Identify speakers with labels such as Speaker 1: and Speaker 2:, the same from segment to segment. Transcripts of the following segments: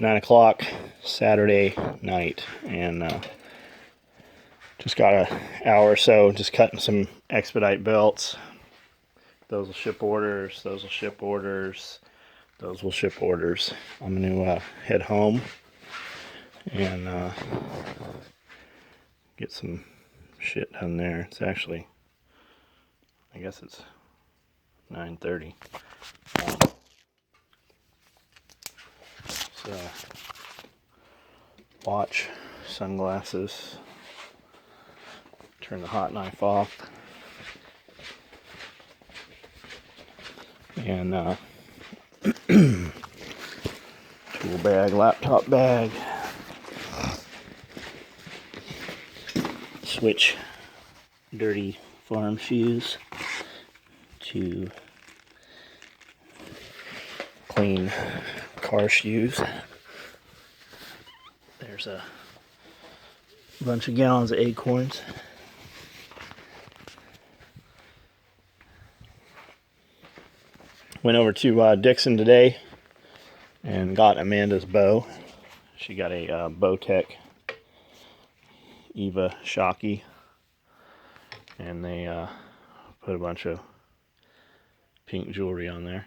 Speaker 1: 9 o'clock Saturday night, and just got an hour or so just cutting some expedite belts. Those will ship orders, those will ship orders, those will ship orders. I'm going to head home and get some shit done there. It's actually, I guess it's 9:30. So, watch, sunglasses, turn the hot knife off, and tool bag, laptop bag, switch dirty farm shoes to clean car shoes. There's a bunch of gallons of acorns. Went over to Dixon today and got Amanda's bow. She got a Bowtech Eva Shocky, and they put a bunch of pink jewelry on there.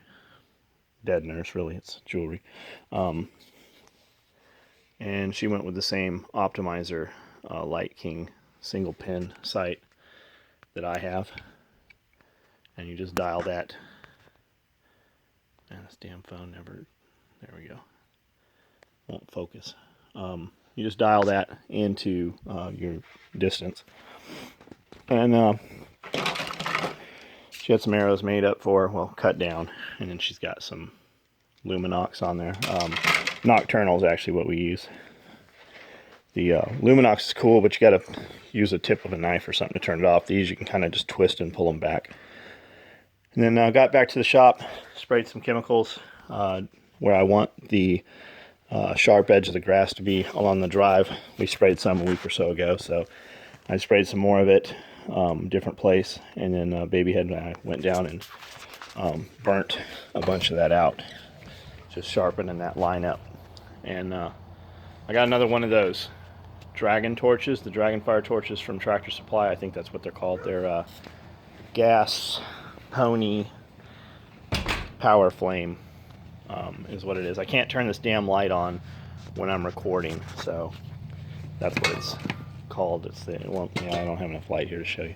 Speaker 1: Dead nurse, really, it's jewelry. And she went with the same optimizer Light King single pin sight that I have, and you just dial that. And this damn phone never, there we go, won't focus. You just dial that into your distance, and she had some arrows made up for, well, cut down, and then she's got some Luminox on there. Nocturnal is actually what we use. The Luminox is cool, but you got to use a tip of a knife or something to turn it off. These you can kind of just twist and pull them back. And then got back to the shop, sprayed some chemicals where I want the sharp edge of the grass to be along the drive. We sprayed some a week or so ago, so I sprayed some more of it, different place, and then Babyhead and I went down and burnt a bunch of that out, just sharpening that line up. And I got another one of those dragon torches, the Dragonfire torches from Tractor Supply. I think that's what they're called. They're gas pony power flame is what it is. I can't turn this damn light on when I'm recording, so that's what it's called. It's the, well, yeah, I don't have enough light here to show you,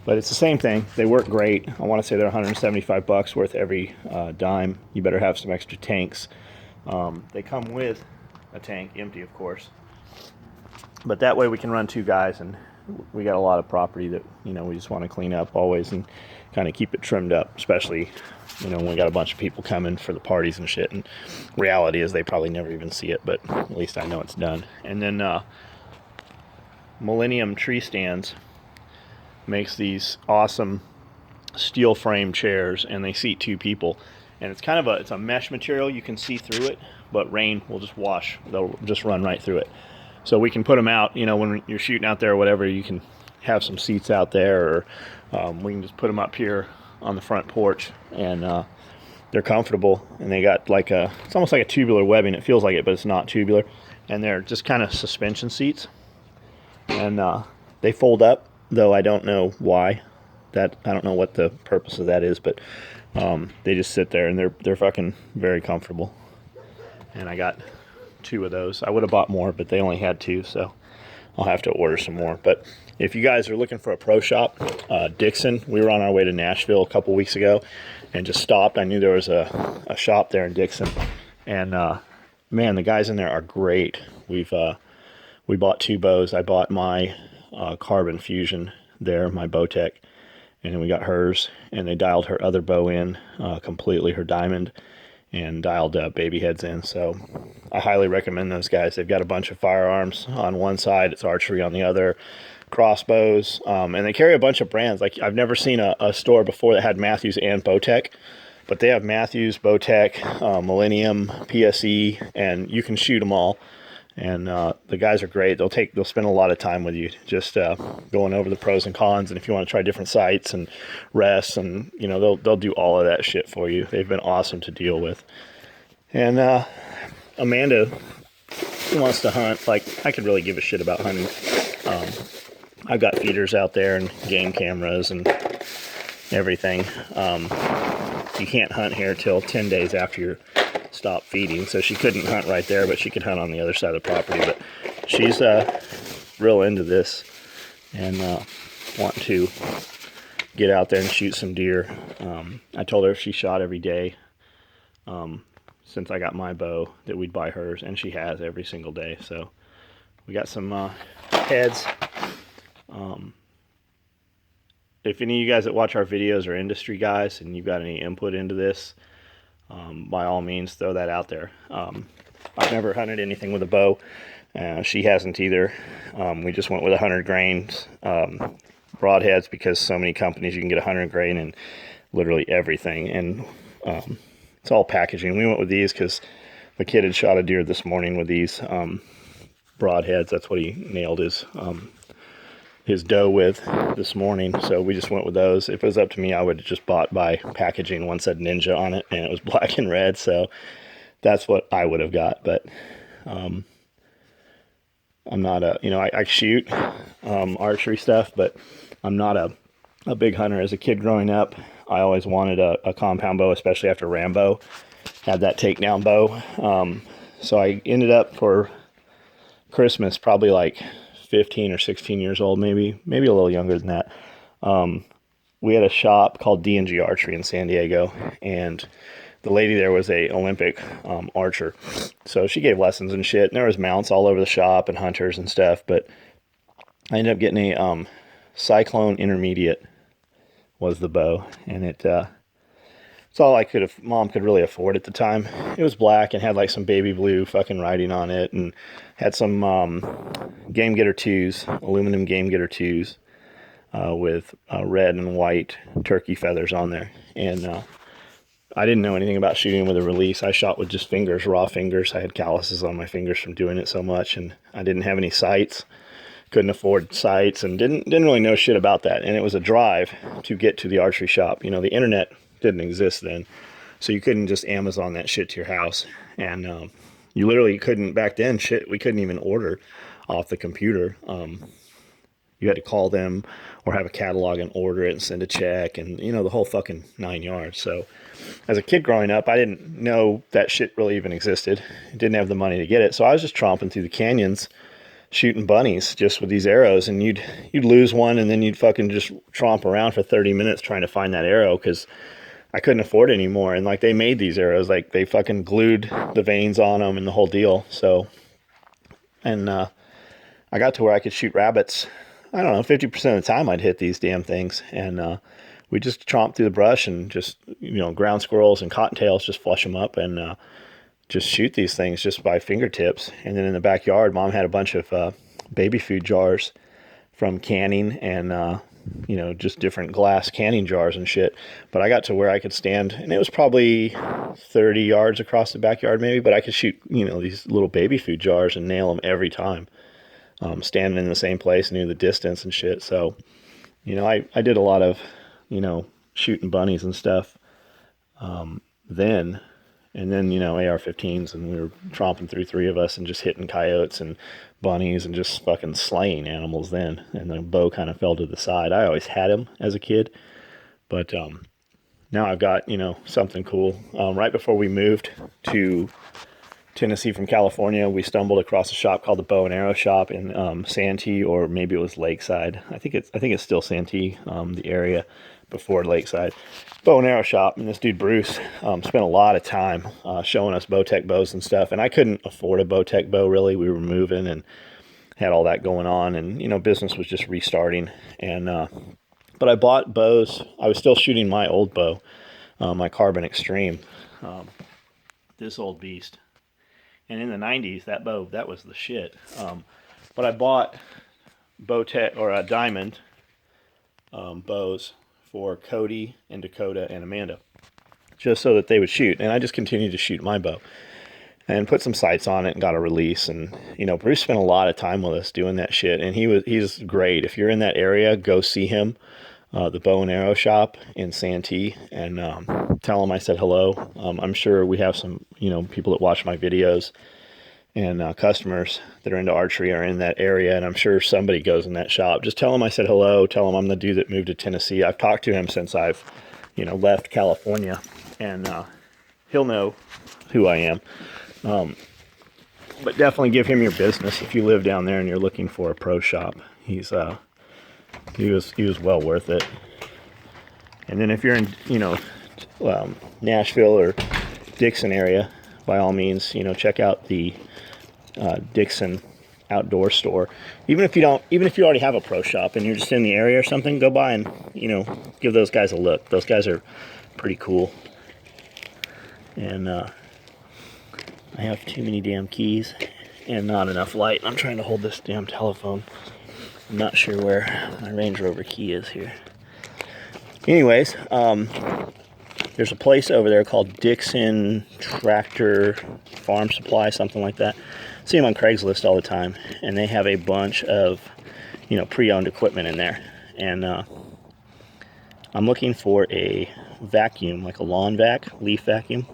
Speaker 1: but it's the same thing. They work great. I want to say they're 175 bucks worth every dime. You better have some extra tanks. They come with a tank, empty of course, but that way we can run two guys, and we got a lot of property that, you know, we just want to clean up always and kind of keep it trimmed up, especially, you know, when we got a bunch of people coming for the parties and shit. And reality is they probably never even see it, but at least I know it's done. And then Millennium Tree Stands makes these awesome steel frame chairs, and they seat two people, and it's kind of it's a mesh material. You can see through it, but rain will just wash, they'll just run right through it. So we can put them out, you know, when you're shooting out there or whatever. You can have some seats out there, or we can just put them up here on the front porch, and they're comfortable, and they got like it's almost like a tubular webbing. It feels like it, but it's not tubular, and they're just kind of suspension seats, and they fold up, though I don't know why. I don't know what the purpose of that is, but they just sit there, and they're fucking very comfortable. And I got two of those. I would have bought more, but they only had two, so I'll have to order some more. But if you guys are looking for a pro shop, Dixon, we were on our way to Nashville a couple weeks ago and just stopped. I knew there was a shop there in Dixon, and man, the guys in there are great. We bought two bows. I bought my Carbon Fusion there, my Bowtech, and then we got hers, and they dialed her other bow in completely, her Diamond, and dialed Babyheads in. So I highly recommend those guys. They've got a bunch of firearms on one side, it's archery on the other, crossbows, and they carry a bunch of brands. Like, I've never seen a store before that had Matthews and Bowtech, but they have Matthews, Bowtech, Millennium, PSE, and you can shoot them all. And the guys are great. They'll spend a lot of time with you, just going over the pros and cons, and if you want to try different sites and rests, and you know, they'll do all of that shit for you. They've been awesome to deal with. And Amanda wants to hunt. Like, I could really give a shit about hunting. I've got feeders out there and game cameras and everything. You can't hunt here till 10 days after you stop feeding, so she couldn't hunt right there, but she could hunt on the other side of the property. But she's real into this and wanting to get out there and shoot some deer. I told her if she shot every day, since I got my bow, that we'd buy hers, and she has every single day. So we got some heads. If any of you guys that watch our videos are industry guys and you've got any input into this, by all means throw that out there. I've never hunted anything with a bow. She hasn't either. We just went with 100 grains broadheads because so many companies you can get 100 grain and literally everything, and it's all packaging. We went with these because the kid had shot a deer this morning with these broadheads. That's what he nailed his doe with this morning, so we just went with those. If it was up to me, I would have just bought by packaging. One said Ninja on it and it was black and red, so that's what I would have got. But I'm not a, I shoot archery stuff, but I'm not a big hunter. As a kid growing up, I always wanted a compound bow, especially after Rambo had that takedown bow. So I ended up for Christmas, probably like 15 or 16 years old, maybe a little younger than that. We had a shop called D&G Archery in San Diego, and the lady there was a Olympic archer. So she gave lessons and shit, and there was mounts all over the shop and hunters and stuff, but I ended up getting a Cyclone Intermediate was the bow, and it's all Mom could really afford at the time. It was black and had like some baby blue fucking writing on it, and had some Game Getter 2s, aluminum Game Getter 2s, with red and white turkey feathers on there. And I didn't know anything about shooting with a release. I shot with just fingers, raw fingers. I had calluses on my fingers from doing it so much, and I didn't have any sights. Couldn't afford sights, and didn't really know shit about that. And it was a drive to get to the archery shop. The internet didn't exist then, so you couldn't just Amazon that shit to your house. And you literally couldn't back then. Shit, we couldn't even order off the computer. You had to call them or have a catalog and order it and send a check, and the whole fucking 9 yards. So as a kid growing up, I didn't know that shit really even existed. Didn't have the money to get it, so I was just tromping through the canyons shooting bunnies just with these arrows, and you'd lose one, and then you'd fucking just tromp around for 30 minutes trying to find that arrow because I couldn't afford it anymore. And like, they made these arrows, like they fucking glued the vanes on them and the whole deal. So, and I got to where I could shoot rabbits. I don't know, 50% of the time I'd hit these damn things, and we just tromp through the brush and just ground squirrels and cottontails, just flush them up and just shoot these things just by fingertips. And then in the backyard, Mom had a bunch of baby food jars from canning and just different glass canning jars and shit. But I got to where I could stand, and it was probably 30 yards across the backyard maybe, but I could shoot these little baby food jars and nail them every time, standing in the same place, knew the distance and shit. So I did a lot of shooting bunnies and stuff then. And then, AR-15s, and we were tromping through, three of us, and just hitting coyotes and bunnies and just fucking slaying animals then. And the bow kind of fell to the side. I always had him as a kid, but now I've got, something cool. Right before we moved to Tennessee from California, we stumbled across a shop called the Bow and Arrow Shop in Santee, or maybe it was Lakeside. I think it's still Santee, the area before Lakeside. Bow and Arrow Shop, and this dude Bruce spent a lot of time showing us Bowtech bows and stuff, and I couldn't afford a Bowtech bow really. We were moving and had all that going on, and business was just restarting. And but I bought bows. I was still shooting my old bow, my Carbon Extreme, this old beast. And in the 90s, that bow, that was the shit. But I bought Bowtech, or Diamond bows for Cody and Dakota and Amanda, just so that they would shoot. And I just continued to shoot my bow and put some sights on it and got a release. And Bruce spent a lot of time with us doing that shit, and he's great. If you're in that area, go see him. the bow and arrow shop in Santee, and tell them I said hello. I'm sure we have some, people that watch my videos and customers that are into archery are in that area, and I'm sure somebody goes in that shop. Just tell them I said hello. Tell them I'm the dude that moved to Tennessee. I've talked to him since I've, left California, and he'll know who I am. But definitely give him your business if you live down there and you're looking for a pro shop. He was well worth it. And then if you're in, Nashville or Dixon area, by all means, check out the Dixon outdoor store. Even if you already have a pro shop and you're just in the area or something, go by and, give those guys a look. Those guys are pretty cool. And I have too many damn keys and not enough light. I'm trying to hold this damn telephone. I'm not sure where my Range Rover key is here. Anyways, there's a place over there called Dixon Tractor Farm Supply, something like that. I see them on Craigslist all the time, and they have a bunch of, pre-owned equipment in there. And I'm looking for a vacuum, like a lawn leaf vacuum,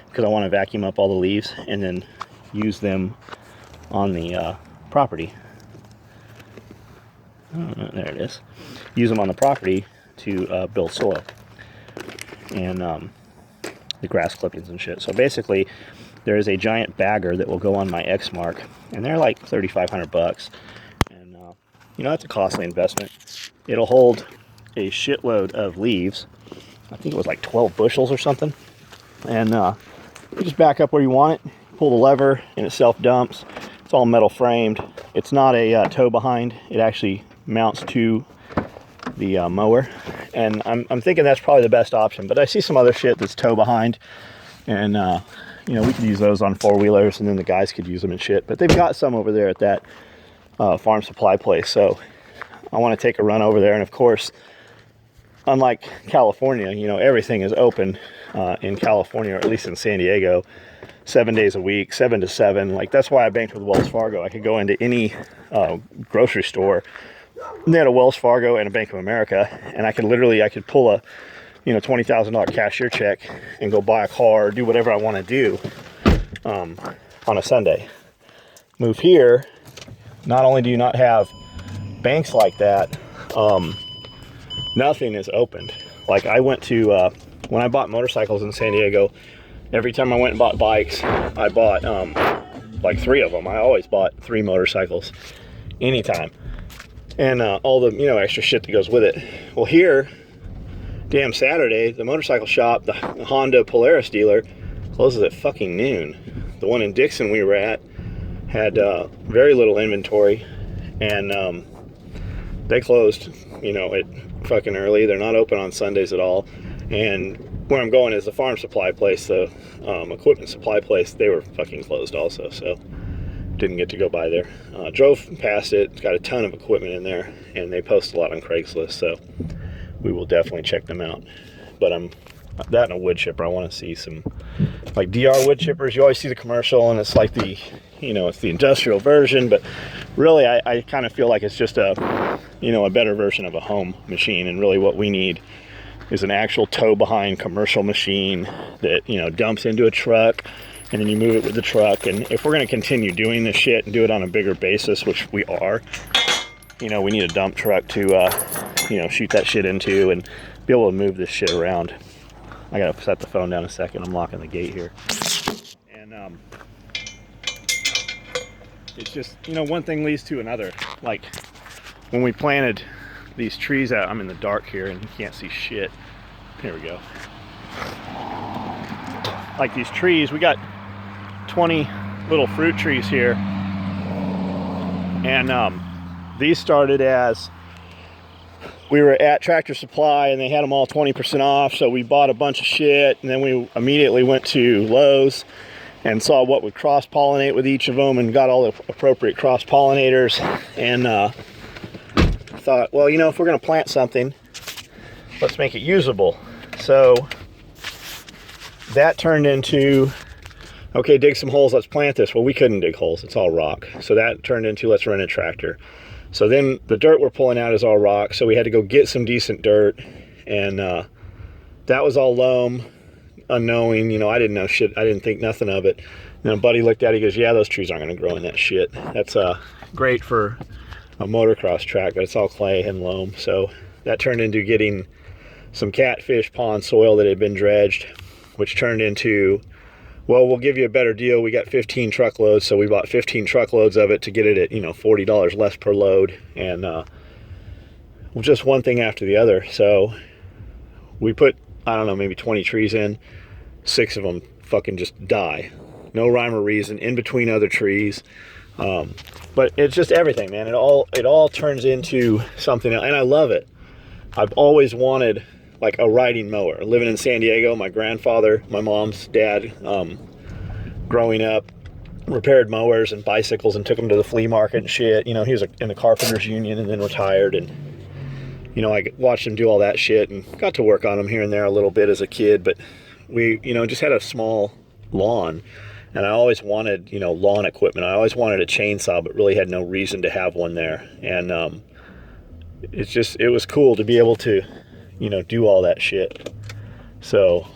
Speaker 1: because I want to vacuum up all the leaves and then use them on the property. Oh, there it is. Use them on the property to build soil and the grass clippings and shit. So basically, there is a giant bagger that will go on my Exmark, and they're like $3,500. And that's a costly investment. It'll hold a shitload of leaves. I think it was like 12 bushels or something. And you just back up where you want it, pull the lever, and it self-dumps. It's all metal framed. It's not a tow behind. It actually mounts to the mower, and I'm thinking that's probably the best option. But I see some other shit that's tow behind, and we could use those on four-wheelers, and then the guys could use them and shit. But they've got some over there at that farm supply place, so I want to take a run over there. And of course, unlike California, everything is open in California, or at least in San Diego, 7 days a week, 7 to 7. Like, that's why I banked with Wells Fargo. I could go into any grocery store. They had a Wells Fargo and a Bank of America, and I could pull a $20,000 cashier check and go buy a car or do whatever I want to do on a Sunday. Move here, not only do you not have banks like that, nothing is opened. Like, I went to when I bought motorcycles in San Diego, every time I went and bought bikes, I bought like 3 of them. I always bought 3 motorcycles anytime. And all the, extra shit that goes with it. Well, here, damn Saturday, the motorcycle shop, the Honda Polaris dealer, closes at fucking noon. The one in Dixon we were at had very little inventory, and they closed, at fucking early. They're not open on Sundays at all. And where I'm going is the farm supply place, the equipment supply place. They were fucking closed also, so didn't get to go by there. Drove past it. It's got a ton of equipment in there, and they post a lot on Craigslist, so we will definitely check them out. But that and a wood chipper. I want to see some, like, DR wood chippers. You always see the commercial, and it's like the, it's the industrial version, but really I kind of feel like it's just a better version of a home machine, and really what we need is an actual tow behind commercial machine that, dumps into a truck, and then you move it with the truck. And if we're going to continue doing this shit and do it on a bigger basis, which we are, we need a dump truck to, shoot that shit into and be able to move this shit around. I got to set the phone down a second. I'm locking the gate here. And it's just, one thing leads to another. Like, when we planted these trees out, I'm in the dark here and you can't see shit. Here we go. Like, these trees, we got 20 little fruit trees here, and these started as we were at Tractor Supply and they had them all 20% off, so we bought a bunch of shit, and then we immediately went to Lowe's and saw what would cross-pollinate with each of them and got all the appropriate cross-pollinators, and thought, well, if we're going to plant something, let's make it usable. So that turned into, okay, dig some holes, let's plant this. Well, we couldn't dig holes, it's all rock. So that turned into, let's rent a tractor. So then the dirt we're pulling out is all rock, so we had to go get some decent dirt, and that was all loam, unknowing, I didn't know shit, I didn't think nothing of it. And a buddy looked at it, he goes, yeah, those trees aren't going to grow in that shit. That's great for a motocross track, but it's all clay and loam. So that turned into getting some catfish pond soil that had been dredged, which turned into, well, we'll give you a better deal. We got 15 truckloads, so we bought 15 truckloads of it to get it at, $40 less per load, and just one thing after the other. So we put, I don't know, maybe 20 trees in. 6 of them fucking just die. No rhyme or reason, in between other trees. But it's just everything, man. It all turns into something, and I love it. I've always wanted like a riding mower. Living in San Diego, my grandfather, my mom's dad, growing up, repaired mowers and bicycles and took them to the flea market and shit. He was in the carpenters union and then retired, and I watched him do all that shit and got to work on them here and there a little bit as a kid. But we just had a small lawn, and I always wanted lawn equipment. I always wanted a chainsaw, but really had no reason to have one there. And it was cool to be able to do all that shit. So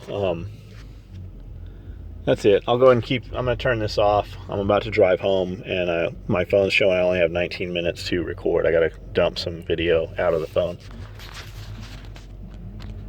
Speaker 1: that's it. I'll go ahead and I'm going to turn this off. I'm about to drive home, and my phone's showing I only have 19 minutes to record. I got to dump some video out of the phone.